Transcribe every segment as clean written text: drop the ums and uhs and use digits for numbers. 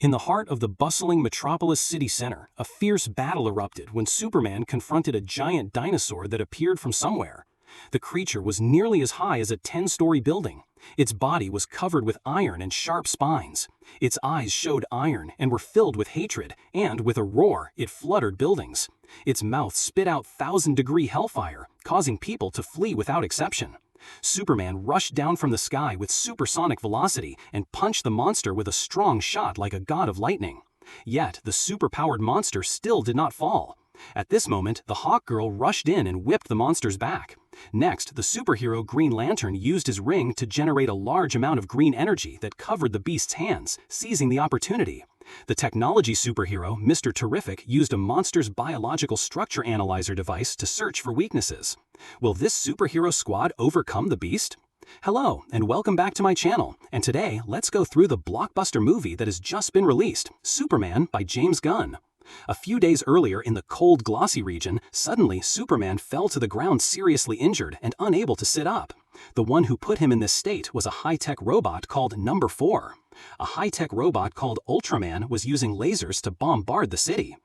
In the heart of the bustling metropolis city center, a fierce battle erupted when Superman confronted a giant dinosaur that appeared from somewhere. The creature was nearly as high as a 10-story building. Its body was covered with iron and sharp spines. Its eyes showed iron and were filled with hatred, and with a roar, it fluttered buildings. Its mouth spit out 1,000-degree hellfire, causing people to flee without exception. Superman rushed down from the sky with supersonic velocity and punched the monster with a strong shot like a god of lightning. Yet, the superpowered monster still did not fall. At this moment, the Hawk Girl rushed in and whipped the monster's back. Next, the superhero Green Lantern used his ring to generate a large amount of green energy that covered the beast's hands, seizing the opportunity. The technology superhero, Mr. Terrific, used a monster's biological structure analyzer device to search for weaknesses. Will this superhero squad overcome the beast? Hello, and welcome back to my channel, and today let's go through the blockbuster movie that has just been released, Superman by James Gunn. A few days earlier in the cold, glossy region, suddenly Superman fell to the ground seriously injured and unable to sit up. The one who put him in this state was a high-tech robot called Number 4. A high-tech robot called Ultraman was using lasers to bombard the city.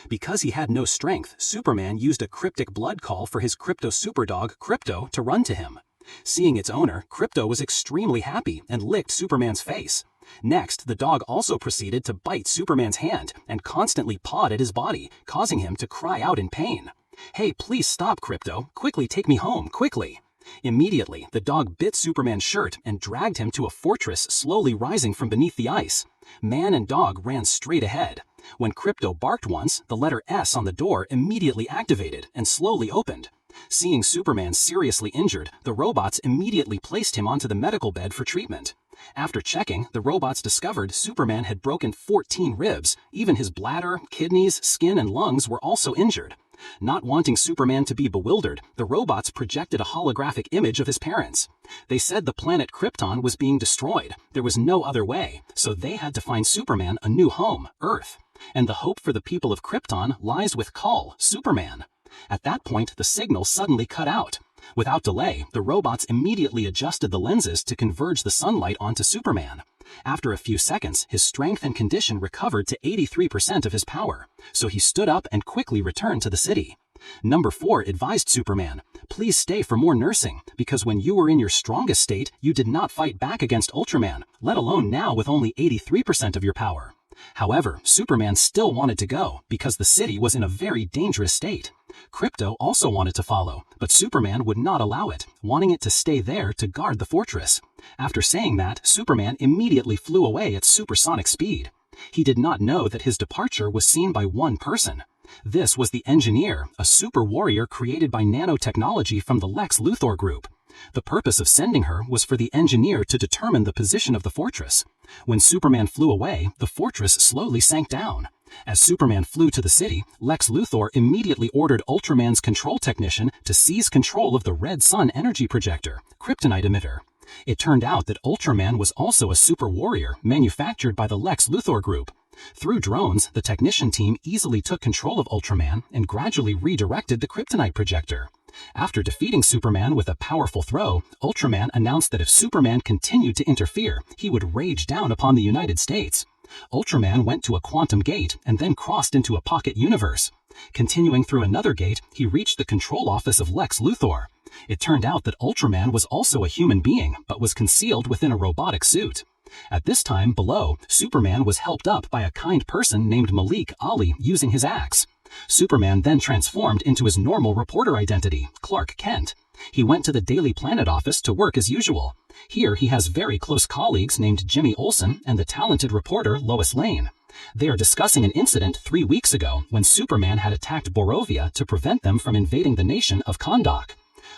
Because he had no strength, Superman used a cryptic blood call for his crypto superdog, Krypto, to run to him. Seeing its owner, Krypto was extremely happy and licked Superman's face. Next, the dog also proceeded to bite Superman's hand and constantly pawed at his body, causing him to cry out in pain. "Hey, please stop, Krypto. Quickly take me home, quickly." Immediately, the dog bit Superman's shirt and dragged him to a fortress slowly rising from beneath the ice. Man and dog ran straight ahead. When Krypto barked once, the letter S on the door immediately activated and slowly opened. Seeing Superman seriously injured, the robots immediately placed him onto the medical bed for treatment. After checking, the robots discovered Superman had broken 14 ribs. Even his bladder, kidneys, skin, and lungs were also injured. Not wanting Superman to be bewildered, the robots projected a holographic image of his parents. They said the planet Krypton was being destroyed. There was no other way, so they had to find Superman a new home, Earth. And the hope for the people of Krypton lies with Kal, Superman. At that point, the signal suddenly cut out. Without delay, the robots immediately adjusted the lenses to converge the sunlight onto Superman. After a few seconds, his strength and condition recovered to 83% of his power, so he stood up and quickly returned to the city. Number 4 advised Superman, "Please stay for more nursing, because when you were in your strongest state, you did not fight back against Ultraman, let alone now with only 83% of your power." However, Superman still wanted to go, because the city was in a very dangerous state. Krypto also wanted to follow, but Superman would not allow it, wanting it to stay there to guard the fortress. After saying that, Superman immediately flew away at supersonic speed. He did not know that his departure was seen by one person. This was the Engineer, a super warrior created by nanotechnology from the Lex Luthor group. The purpose of sending her was for the Engineer to determine the position of the fortress. When Superman flew away, the fortress slowly sank down. As Superman flew to the city, Lex Luthor immediately ordered Ultraman's control technician to seize control of the Red Sun energy projector, kryptonite emitter. It turned out that Ultraman was also a super warrior manufactured by the Lex Luthor group. Through drones, the technician team easily took control of Ultraman and gradually redirected the kryptonite projector. After defeating Superman with a powerful throw, Ultraman announced that if Superman continued to interfere, he would rage down upon the United States. Ultraman went to a quantum gate and then crossed into a pocket universe. Continuing through another gate, he reached the control office of Lex Luthor. It turned out that Ultraman was also a human being, but was concealed within a robotic suit. At this time, below, Superman was helped up by a kind person named Malik Ali using his axe. Superman then transformed into his normal reporter identity, Clark Kent. He went to the Daily Planet office to work as usual. Here he has very close colleagues named Jimmy Olsen and the talented reporter Lois Lane. They are discussing an incident 3 weeks ago when Superman had attacked Borovia to prevent them from invading the nation of Kahndaq.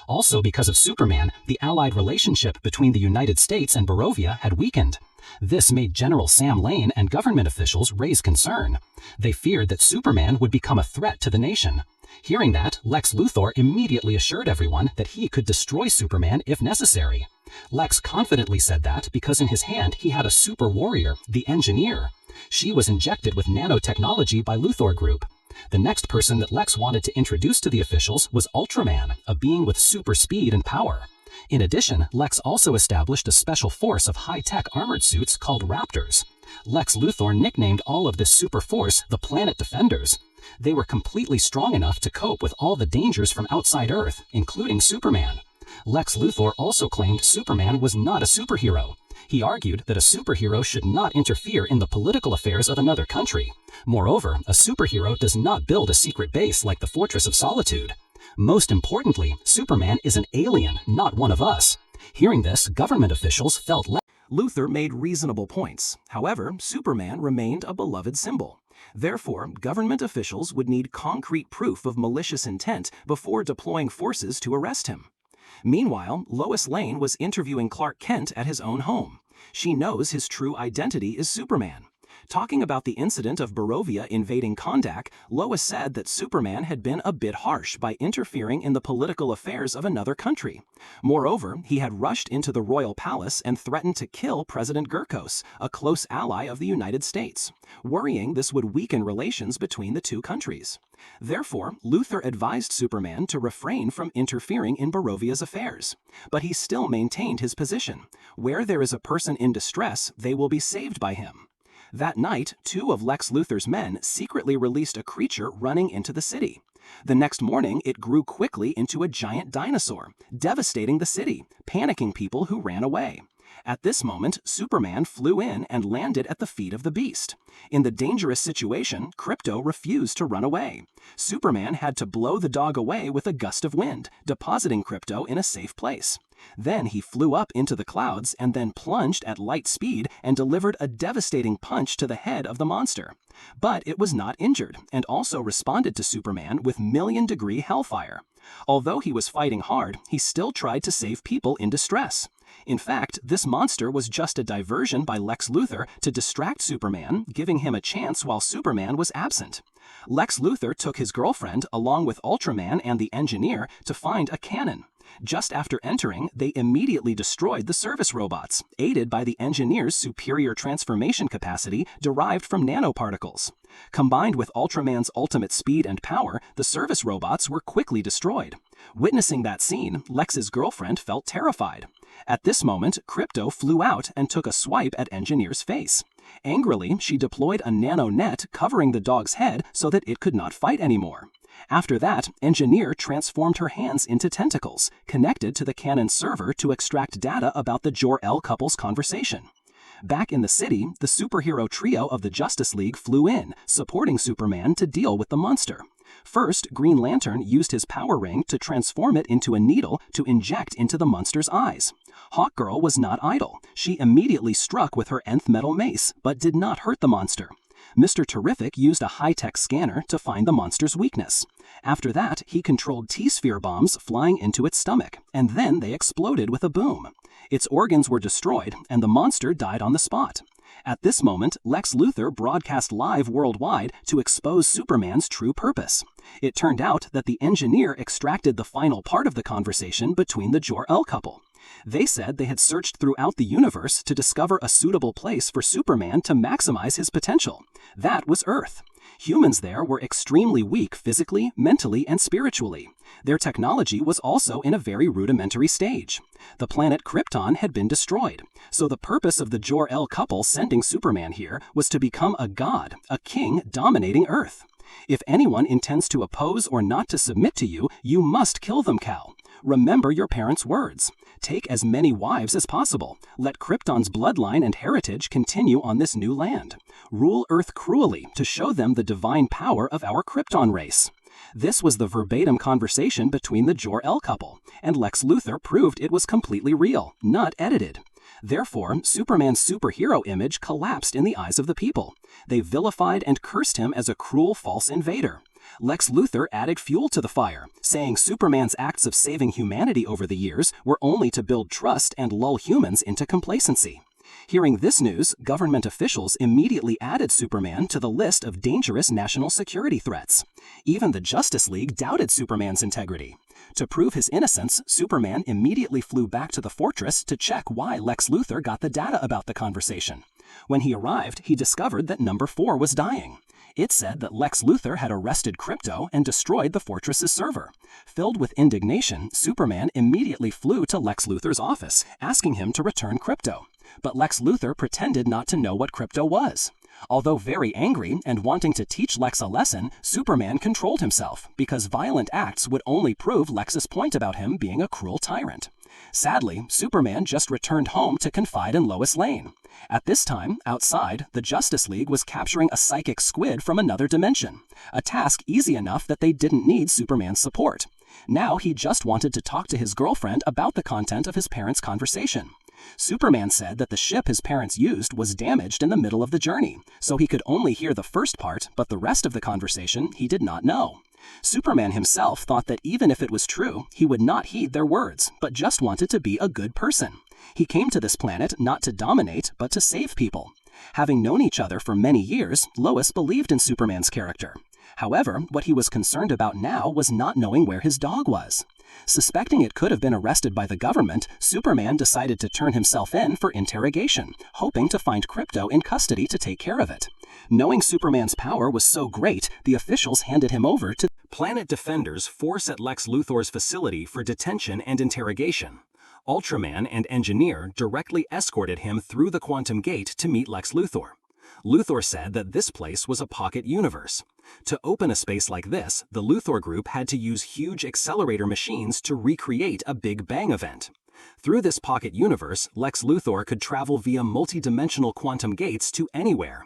Also because of Superman, the allied relationship between the United States and Borovia had weakened. This made General Sam Lane and government officials raise concern. They feared that Superman would become a threat to the nation. Hearing that, Lex Luthor immediately assured everyone that he could destroy Superman if necessary. Lex confidently said that because in his hand he had a super warrior, the Engineer. She was injected with nanotechnology by Luthor Group. The next person that Lex wanted to introduce to the officials was Ultraman, a being with super speed and power. In addition, Lex also established a special force of high-tech armored suits called Raptors. Lex Luthor nicknamed all of this super force the Planet Defenders. They were completely strong enough to cope with all the dangers from outside Earth, including Superman. Lex Luthor also claimed Superman was not a superhero. He argued that a superhero should not interfere in the political affairs of another country. Moreover, a superhero does not build a secret base like the Fortress of Solitude. Most importantly, Superman is an alien, not one of us. Hearing this, government officials felt Luthor made reasonable points. However, Superman remained a beloved symbol. Therefore, government officials would need concrete proof of malicious intent before deploying forces to arrest him. Meanwhile, Lois Lane was interviewing Clark Kent at his own home. She knows his true identity is Superman. Talking about the incident of Barovia invading Kondak, Lois said that Superman had been a bit harsh by interfering in the political affairs of another country. Moreover, he had rushed into the royal palace and threatened to kill President Gurkos, a close ally of the United States, worrying this would weaken relations between the two countries. Therefore, Luthor advised Superman to refrain from interfering in Barovia's affairs. But he still maintained his position. Where there is a person in distress, they will be saved by him. That night, 2 of Lex Luthor's men secretly released a creature running into the city. The next morning, it grew quickly into a giant dinosaur, devastating the city, panicking people who ran away. At this moment, Superman flew in and landed at the feet of the beast. In the dangerous situation, Krypto refused to run away. Superman had to blow the dog away with a gust of wind, depositing Krypto in a safe place. Then he flew up into the clouds and then plunged at light speed and delivered a devastating punch to the head of the monster. But it was not injured and also responded to Superman with million-degree hellfire. Although he was fighting hard, he still tried to save people in distress. In fact, this monster was just a diversion by Lex Luthor to distract Superman, giving him a chance while Superman was absent. Lex Luthor took his girlfriend along with Ultraman and the Engineer to find a cannon. Just after entering, they immediately destroyed the service robots, aided by the Engineer's superior transformation capacity derived from nanoparticles. Combined with Ultraman's ultimate speed and power, the service robots were quickly destroyed. Witnessing that scene, Lex's girlfriend felt terrified. At this moment, Krypto flew out and took a swipe at Engineer's face. Angrily, she deployed a nano net covering the dog's head so that it could not fight anymore. After that, Engineer transformed her hands into tentacles, connected to the cannon server to extract data about the Jor-El couple's conversation. Back in the city, the superhero trio of the Justice League flew in, supporting Superman to deal with the monster. First, Green Lantern used his power ring to transform it into a needle to inject into the monster's eyes. Hawkgirl was not idle. She immediately struck with her nth metal mace, but did not hurt the monster. Mr. Terrific used a high-tech scanner to find the monster's weakness. After that, he controlled T-sphere bombs flying into its stomach, and then they exploded with a boom. Its organs were destroyed, and the monster died on the spot. At this moment, Lex Luthor broadcast live worldwide to expose Superman's true purpose. It turned out that the Engineer extracted the final part of the conversation between the Jor-El couple. They said they had searched throughout the universe to discover a suitable place for Superman to maximize his potential. That was Earth. Humans there were extremely weak physically, mentally, and spiritually. Their technology was also in a very rudimentary stage. The planet Krypton had been destroyed, so the purpose of the Jor-El couple sending Superman here was to become a god, a king dominating Earth. If anyone intends to oppose or not to submit to you, you must kill them, Cal. Remember your parents' words. Take as many wives as possible. Let Krypton's bloodline and heritage continue on this new land. Rule Earth cruelly to show them the divine power of our Krypton race. This was the verbatim conversation between the Jor-El couple, and Lex Luthor proved it was completely real, not edited. Therefore, Superman's superhero image collapsed in the eyes of the people. They vilified and cursed him as a cruel false invader. Lex Luthor added fuel to the fire, saying Superman's acts of saving humanity over the years were only to build trust and lull humans into complacency. Hearing this news, government officials immediately added Superman to the list of dangerous national security threats. Even the Justice League doubted Superman's integrity. To prove his innocence, Superman immediately flew back to the fortress to check why Lex Luthor got the data about the conversation. When he arrived, he discovered that number 4 was dying. It said that Lex Luthor had arrested Krypto and destroyed the fortress's server. Filled with indignation, Superman immediately flew to Lex Luthor's office, asking him to return Krypto. But Lex Luthor pretended not to know what Krypto was. Although very angry and wanting to teach Lex a lesson, Superman controlled himself, because violent acts would only prove Lex's point about him being a cruel tyrant. Sadly, Superman just returned home to confide in Lois Lane. At this time, outside, the Justice League was capturing a psychic squid from another dimension, a task easy enough that they didn't need Superman's support. Now he just wanted to talk to his girlfriend about the content of his parents' conversation. Superman said that the ship his parents used was damaged in the middle of the journey, so he could only hear the first part, but the rest of the conversation he did not know. Superman himself thought that even if it was true, he would not heed their words, but just wanted to be a good person. He came to this planet not to dominate, but to save people. Having known each other for many years, Lois believed in Superman's character. However, what he was concerned about now was not knowing where his dog was. Suspecting it could have been arrested by the government, Superman decided to turn himself in for interrogation, hoping to find Krypto in custody to take care of it. Knowing Superman's power was so great, the officials handed him over to Planet Defenders force at Lex Luthor's facility for detention and interrogation. Ultraman and Engineer directly escorted him through the quantum gate to meet Lex Luthor. Luthor said that this place was a pocket universe. To open a space like this, the Luthor group had to use huge accelerator machines to recreate a Big Bang event. Through this pocket universe, Lex Luthor could travel via multi-dimensional quantum gates to anywhere.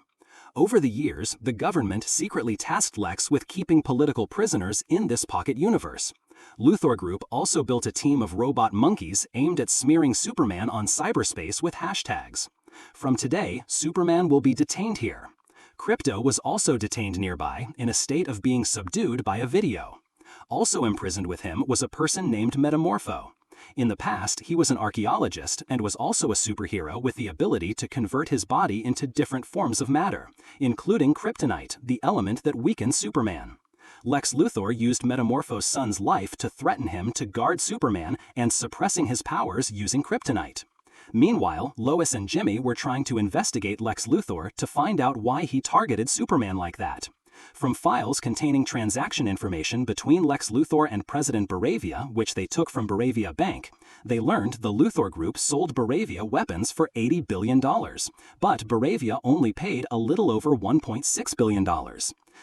Over the years, the government secretly tasked Lex with keeping political prisoners in this pocket universe. Luthor Group also built a team of robot monkeys aimed at smearing Superman on cyberspace with hashtags. From today, Superman will be detained here. Krypto was also detained nearby, in a state of being subdued by a video. Also imprisoned with him was a person named Metamorpho. In the past, he was an archaeologist and was also a superhero with the ability to convert his body into different forms of matter, including kryptonite, the element that weakens Superman. Lex Luthor used Metamorpho's son's life to threaten him to guard Superman and suppressing his powers using kryptonite. Meanwhile, Lois and Jimmy were trying to investigate Lex Luthor to find out why he targeted Superman like that. From files containing transaction information between Lex Luthor and President Baravia, which they took from Baravia Bank, they learned the Luthor Group sold Baravia weapons for $80 billion, but Baravia only paid a little over $1.6 billion.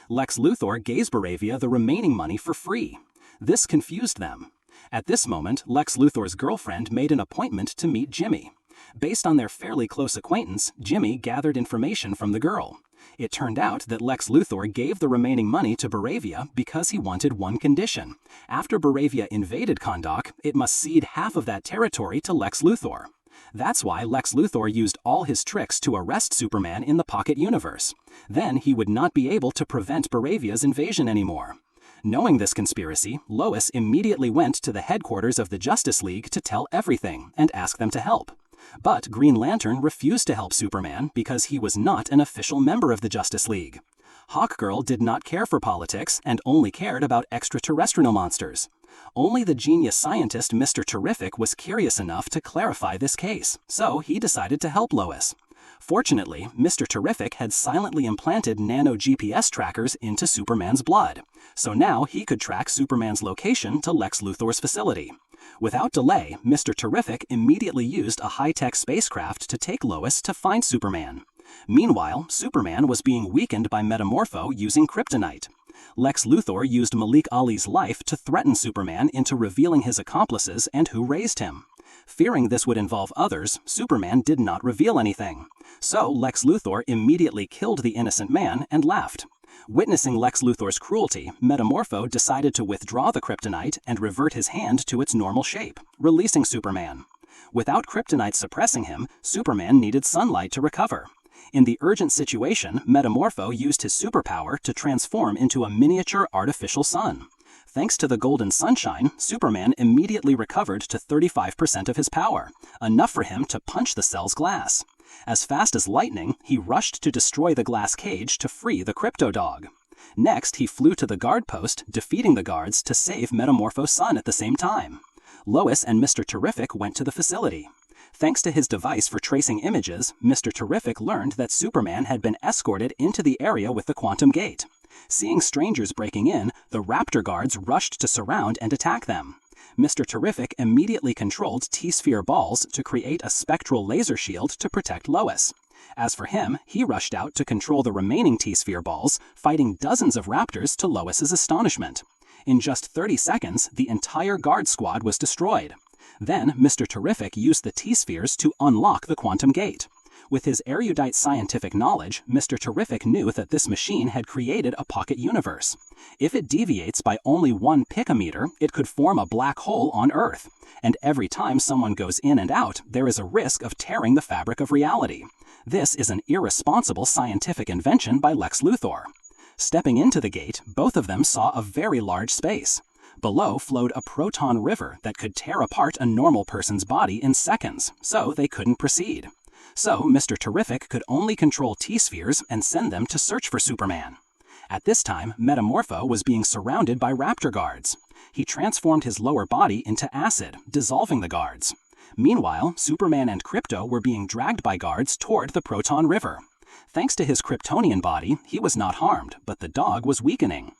Lex Luthor gave Baravia the remaining money for free. This confused them. At this moment, Lex Luthor's girlfriend made an appointment to meet Jimmy. Based on their fairly close acquaintance, Jimmy gathered information from the girl. It turned out that Lex Luthor gave the remaining money to Baravia because he wanted one condition. After Baravia invaded Kahndaq, it must cede half of that territory to Lex Luthor. That's why Lex Luthor used all his tricks to arrest Superman in the pocket universe. Then he would not be able to prevent Baravia's invasion anymore. Knowing this conspiracy, Lois immediately went to the headquarters of the Justice League to tell everything and ask them to help. But Green Lantern refused to help Superman because he was not an official member of the Justice League. Hawkgirl did not care for politics and only cared about extraterrestrial monsters. Only the genius scientist Mr. Terrific was curious enough to clarify this case, so he decided to help Lois. Fortunately, Mr. Terrific had silently implanted nano-GPS trackers into Superman's blood, so now he could track Superman's location to Lex Luthor's facility. Without delay, Mr. Terrific immediately used a high-tech spacecraft to take Lois to find Superman. Meanwhile, Superman was being weakened by Metamorpho using kryptonite. Lex Luthor used Malik Ali's life to threaten Superman into revealing his accomplices and who raised him. Fearing this would involve others, Superman did not reveal anything. So Lex Luthor immediately killed the innocent man and left. Witnessing Lex Luthor's cruelty, Metamorpho decided to withdraw the kryptonite and revert his hand to its normal shape, releasing Superman. Without kryptonite suppressing him, Superman needed sunlight to recover. In the urgent situation, Metamorpho used his superpower to transform into a miniature artificial sun. Thanks to the golden sunshine, Superman immediately recovered to 35% of his power, enough for him to punch the cell's glass. As fast as lightning, he rushed to destroy the glass cage to free the Krypto dog. Next, he flew to the guard post, defeating the guards to save Metamorpho's son at the same time. Lois and Mr. Terrific went to the facility. Thanks to his device for tracing images, Mr. Terrific learned that Superman had been escorted into the area with the quantum gate. Seeing strangers breaking in, the Raptor guards rushed to surround and attack them. Mr. Terrific immediately controlled T-sphere balls to create a spectral laser shield to protect Lois. As for him, he rushed out to control the remaining T-sphere balls, fighting dozens of Raptors to Lois's astonishment. In just 30 seconds, the entire guard squad was destroyed. Then, Mr. Terrific used the T-spheres to unlock the quantum gate. With his erudite scientific knowledge, Mr. Terrific knew that this machine had created a pocket universe. If it deviates by only 1 picometer, it could form a black hole on Earth. And every time someone goes in and out, there is a risk of tearing the fabric of reality. This is an irresponsible scientific invention by Lex Luthor. Stepping into the gate, both of them saw a very large space. Below flowed a proton river that could tear apart a normal person's body in seconds, so they couldn't proceed. So Mr. Terrific could only control T-spheres and send them to search for Superman. At this time, Metamorpho was being surrounded by Raptor guards. He transformed his lower body into acid, dissolving the guards. Meanwhile, Superman and Krypto were being dragged by guards toward the proton river. Thanks to his Kryptonian body, he was not harmed, but the dog was weakening.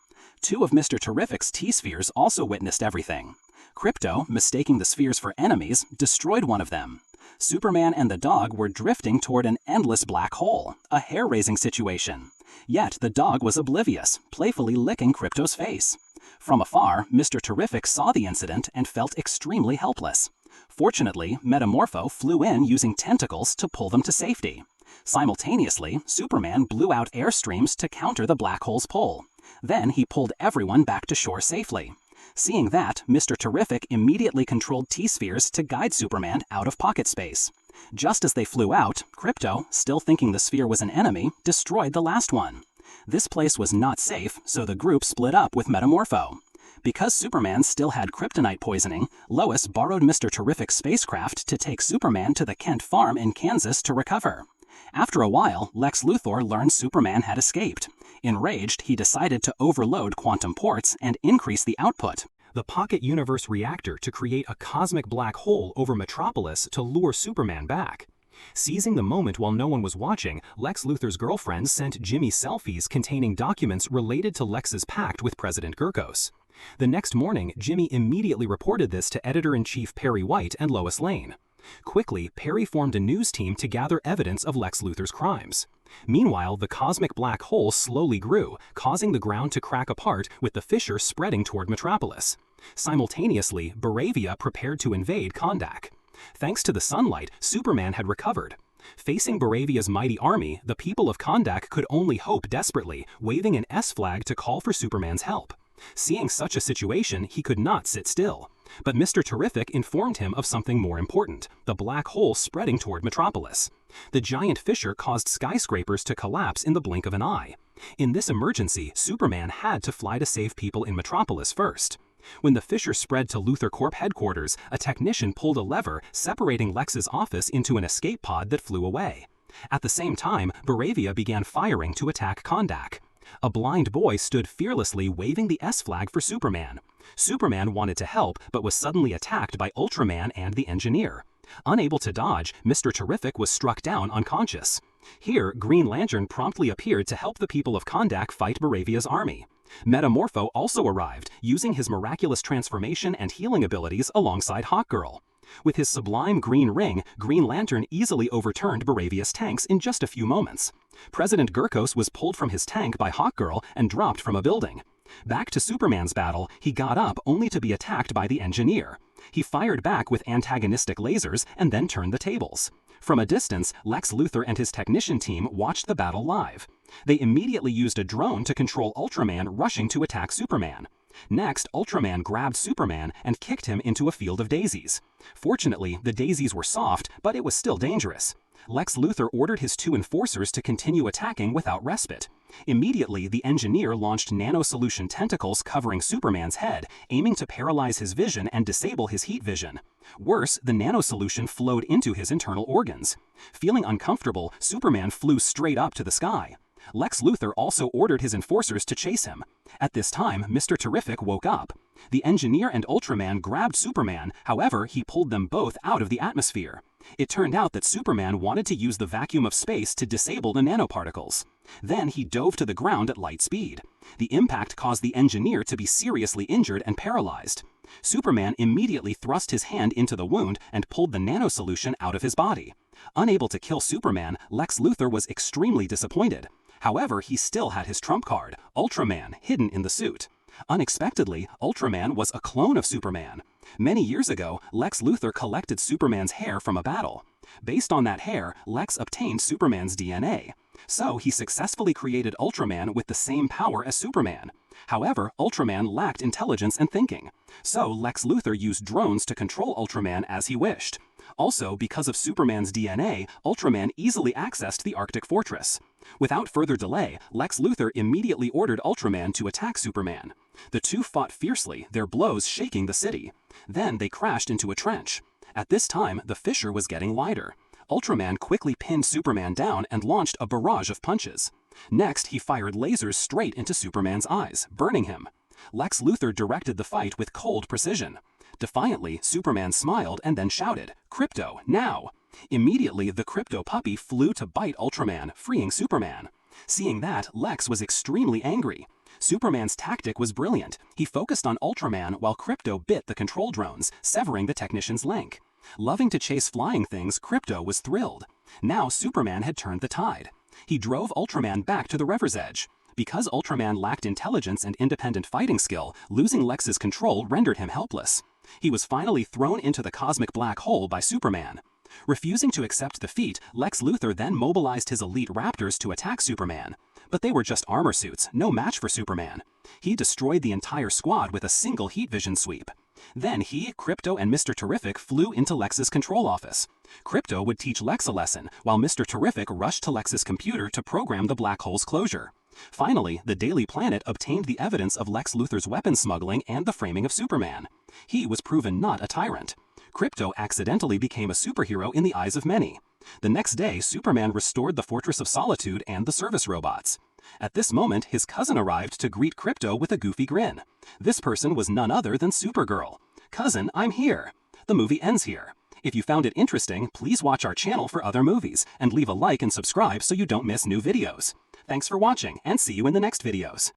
2 of Mr. Terrific's T-spheres also witnessed everything. Krypto, mistaking the spheres for enemies, destroyed one of them. Superman and the dog were drifting toward an endless black hole, a hair-raising situation. Yet the dog was oblivious, playfully licking Krypto's face. From afar, Mr. Terrific saw the incident and felt extremely helpless. Fortunately, Metamorpho flew in using tentacles to pull them to safety. Simultaneously, Superman blew out airstreams to counter the black hole's pull. Then he pulled everyone back to shore safely. Seeing that, Mr. Terrific immediately controlled T-spheres to guide Superman out of pocket space. Just as they flew out, Krypto, still thinking the sphere was an enemy, destroyed the last one. This place was not safe, so the group split up with Metamorpho. Because Superman still had kryptonite poisoning, Lois borrowed Mr. Terrific's spacecraft to take Superman to the Kent farm in Kansas to recover. After a while, Lex Luthor learned Superman had escaped. Enraged, he decided to overload quantum ports and increase the output. The Pocket Universe reactor to create a cosmic black hole over Metropolis to lure Superman back. Seizing the moment while no one was watching, Lex Luthor's girlfriend sent Jimmy selfies containing documents related to Lex's pact with President Gurkos. The next morning, Jimmy immediately reported this to Editor-in-Chief Perry White and Lois Lane. Quickly, Perry formed a news team to gather evidence of Lex Luthor's crimes. Meanwhile, the cosmic black hole slowly grew, causing the ground to crack apart with the fissure spreading toward Metropolis. Simultaneously, Baravia prepared to invade Kondak. Thanks to the sunlight, Superman had recovered. Facing Baravia's mighty army, the people of Kondak could only hope desperately, waving an S flag to call for Superman's help. Seeing such a situation, he could not sit still. But Mr. Terrific informed him of something more important, the black hole spreading toward Metropolis. The giant fissure caused skyscrapers to collapse in the blink of an eye. In this emergency, Superman had to fly to save people in Metropolis first. When the fissure spread to Luthor Corp headquarters, a technician pulled a lever, separating Lex's office into an escape pod that flew away. At the same time, Baravia began firing to attack Kondak. A blind boy stood fearlessly waving the S flag for Superman. Superman wanted to help, but was suddenly attacked by Ultraman and the Engineer. Unable to dodge, Mr. Terrific was struck down unconscious. Here, Green Lantern promptly appeared to help the people of Kondak fight Baravia's army. Metamorpho also arrived, using his miraculous transformation and healing abilities alongside Hawkgirl. With his sublime green ring, Green Lantern easily overturned Baravia's tanks in just a few moments. President Gurkos was pulled from his tank by Hawkgirl and dropped from a building. Back to Superman's battle, he got up only to be attacked by the Engineer. He fired back with antagonistic lasers and then turned the tables. From a distance, Lex Luthor and his technician team watched the battle live. They immediately used a drone to control Ultraman rushing to attack Superman. Next, Ultraman grabbed Superman and kicked him into a field of daisies. Fortunately, the daisies were soft, but it was still dangerous. Lex Luthor ordered his 2 enforcers to continue attacking without respite. Immediately, the Engineer launched nano-solution tentacles covering Superman's head, aiming to paralyze his vision and disable his heat vision. Worse, the nano-solution flowed into his internal organs. Feeling uncomfortable, Superman flew straight up to the sky. Lex Luthor also ordered his enforcers to chase him. At this time, Mr. Terrific woke up. The Engineer and Ultraman grabbed Superman, however, he pulled them both out of the atmosphere. It turned out that Superman wanted to use the vacuum of space to disable the nanoparticles. Then he dove to the ground at light speed. The impact caused the engineer to be seriously injured and paralyzed. Superman immediately thrust his hand into the wound and pulled the nano solution out of his body. Unable to kill Superman, Lex Luthor was extremely disappointed. However, he still had his trump card, Ultraman, hidden in the suit. Unexpectedly, Ultraman was a clone of Superman. Many years ago, Lex Luthor collected Superman's hair from a battle. Based on that hair, Lex obtained Superman's DNA. So he successfully created Ultraman with the same power as Superman. However, Ultraman lacked intelligence and thinking. So Lex Luthor used drones to control Ultraman as he wished. Also, because of Superman's DNA, Ultraman easily accessed the Arctic fortress. Without further delay, Lex Luthor immediately ordered Ultraman to attack Superman. The two fought fiercely, their blows shaking the city. Then they crashed into a trench. At this time, the fissure was getting wider. Ultraman quickly pinned Superman down and launched a barrage of punches. Next, he fired lasers straight into Superman's eyes, burning him. Lex Luthor directed the fight with cold precision. Defiantly, Superman smiled and then shouted, "Krypto, now!" Immediately, the Krypto puppy flew to bite Ultraman, freeing Superman. Seeing that, Lex was extremely angry. Superman's tactic was brilliant. He focused on Ultraman while Krypto bit the control drones, severing the technician's leg. Loving to chase flying things, Krypto was thrilled. Now Superman had turned the tide. He drove Ultraman back to the river's edge. Because Ultraman lacked intelligence and independent fighting skill, losing Lex's control rendered him helpless. He was finally thrown into the cosmic black hole by Superman. Refusing to accept defeat, Lex Luthor then mobilized his elite Raptors to attack Superman. But they were just armor suits, no match for Superman. He destroyed the entire squad with a single heat vision sweep. Then he, Krypto, and Mr. Terrific flew into Lex's control office. Krypto would teach Lex a lesson, while Mr. Terrific rushed to Lex's computer to program the black hole's closure. Finally, the Daily Planet obtained the evidence of Lex Luthor's weapon smuggling and the framing of Superman. He was proven not a tyrant. Krypto accidentally became a superhero in the eyes of many. The next day, Superman restored the Fortress of Solitude and the service robots. At this moment, his cousin arrived to greet Krypto with a goofy grin. This person was none other than Supergirl. "Cousin, I'm here." The movie ends here. If you found it interesting, please watch our channel for other movies, and leave a like and subscribe so you don't miss new videos. Thanks for watching, and see you in the next videos.